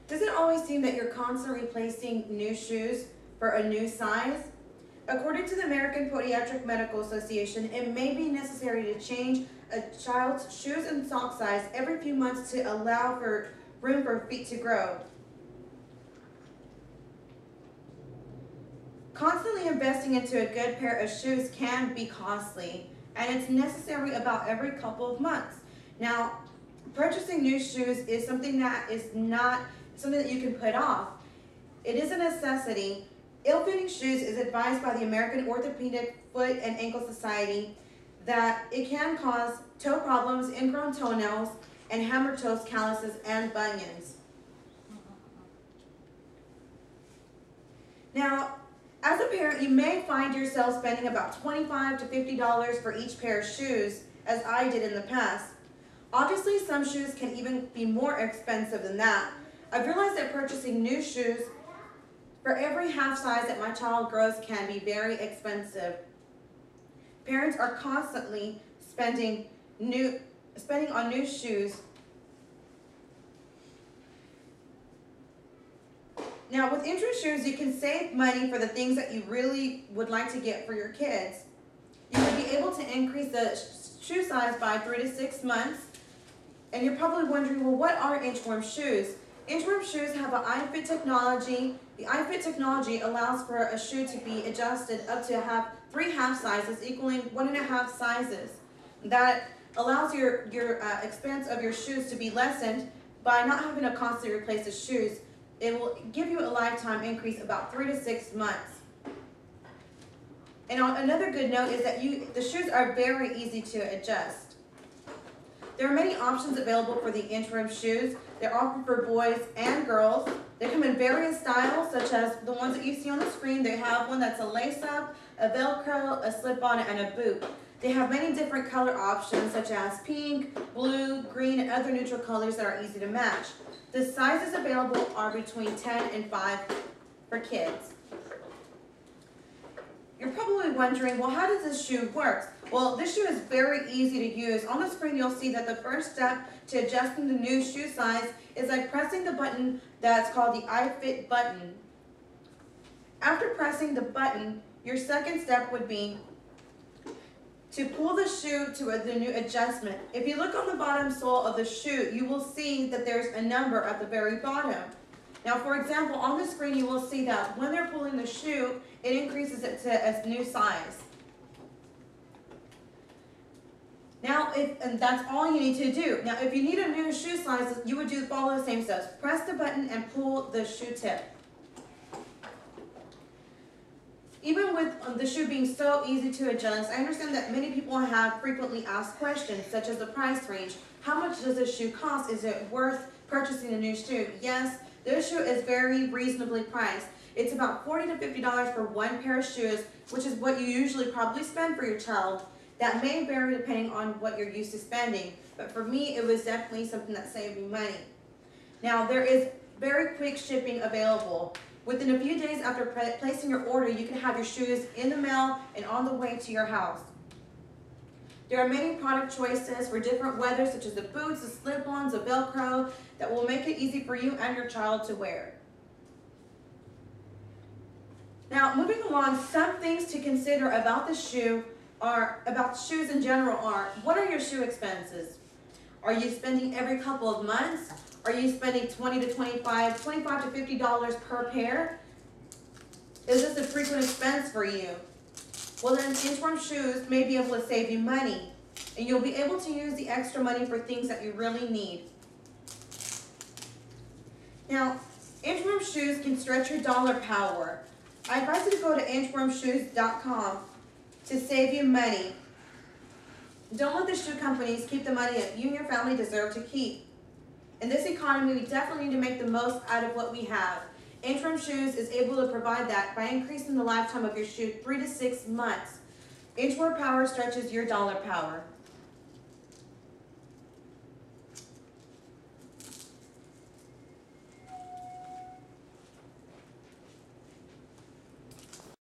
Does it always seem that you're constantly replacing new shoes for a new size? According to the American Podiatric Medical Association, it may be necessary to change a child's shoes and sock size every few months to allow for room for feet to grow. Constantly investing into a good pair of shoes can be costly, and it's necessary about every couple of months. Now, purchasing new shoes is something that is not something that you can put off. It is a necessity. Ill-fitting shoes is advised by the American Orthopedic Foot and Ankle Society that it can cause toe problems, ingrown toenails, and hammer toes, calluses, and bunions. Now, as a parent, you may find yourself spending about $25 to $50 for each pair of shoes, as I did in the past. Obviously, some shoes can even be more expensive than that. I've realized that purchasing new shoes for every half size that my child grows can be very expensive. Parents are constantly spending on new shoes. Now, with interim shoes, you can save money for the things that you really would like to get for your kids. You would be able to increase the shoe size by 3 to 6 months. And you're probably wondering, well, what are inchworm shoes? Inchworm shoes have an iFit technology. The iFit technology allows for a shoe to be adjusted up to 3 half sizes, equaling 1.5 sizes. That allows your expense of your shoes to be lessened by not having to constantly replace the shoes. It will give you a lifetime increase about 3 to 6 months. And another good note is that the shoes are very easy to adjust. There are many options available for the interim shoes. They're offered for boys and girls. They come in various styles, such as the ones that you see on the screen. They have one that's a lace-up, a Velcro, a slip-on, and a boot. They have many different color options, such as pink, blue, green, and other neutral colors that are easy to match. The sizes available are between 10 and 5 for kids. You're probably wondering, well, how does this shoe work? Well, this shoe is very easy to use. On the screen, you'll see that the first step to adjusting the new shoe size is by pressing the button that's called the iFit button. After pressing the button, your second step would be to pull the shoe to the new adjustment. If you look on the bottom sole of the shoe, you will see that there's a number at the very bottom. Now, for example, on the screen, you will see that when they're pulling the shoe, it increases it to a new size. Now, and that's all you need to do. Now, if you need a new shoe size, you would follow the same steps. Press the button and pull the shoe tip. Even with the shoe being so easy to adjust, I understand that many people have frequently asked questions, such as the price range. How much does this shoe cost? Is it worth purchasing a new shoe? Yes, this shoe is very reasonably priced. It's about $40 to $50 for one pair of shoes, which is what you usually probably spend for your child. That may vary depending on what you're used to spending, but for me, it was definitely something that saved me money. Now, there is very quick shipping available. Within a few days after placing your order, you can have your shoes in the mail and on the way to your house. There are many product choices for different weather, such as the boots, the slip-ons, the Velcro, that will make it easy for you and your child to wear. Now, moving along, some things to consider about the shoe about shoes in general are, what are your shoe expenses? Are you spending every couple of months? Are you spending $20 to $25 to $50 per pair? Is this a frequent expense for you? Well, then inchworm shoes may be able to save you money, and you'll be able to use the extra money for things that you really need. Now, inchworm shoes can stretch your dollar power. I advise you to go to inchwormshoes.com to save you money. Don't let the shoe companies keep the money that you and your family deserve to keep. In this economy, we definitely need to make the most out of what we have. Inchworm Shoes is able to provide that by increasing the lifetime of your shoe 3 to 6 months. Inchworm Power stretches your dollar power.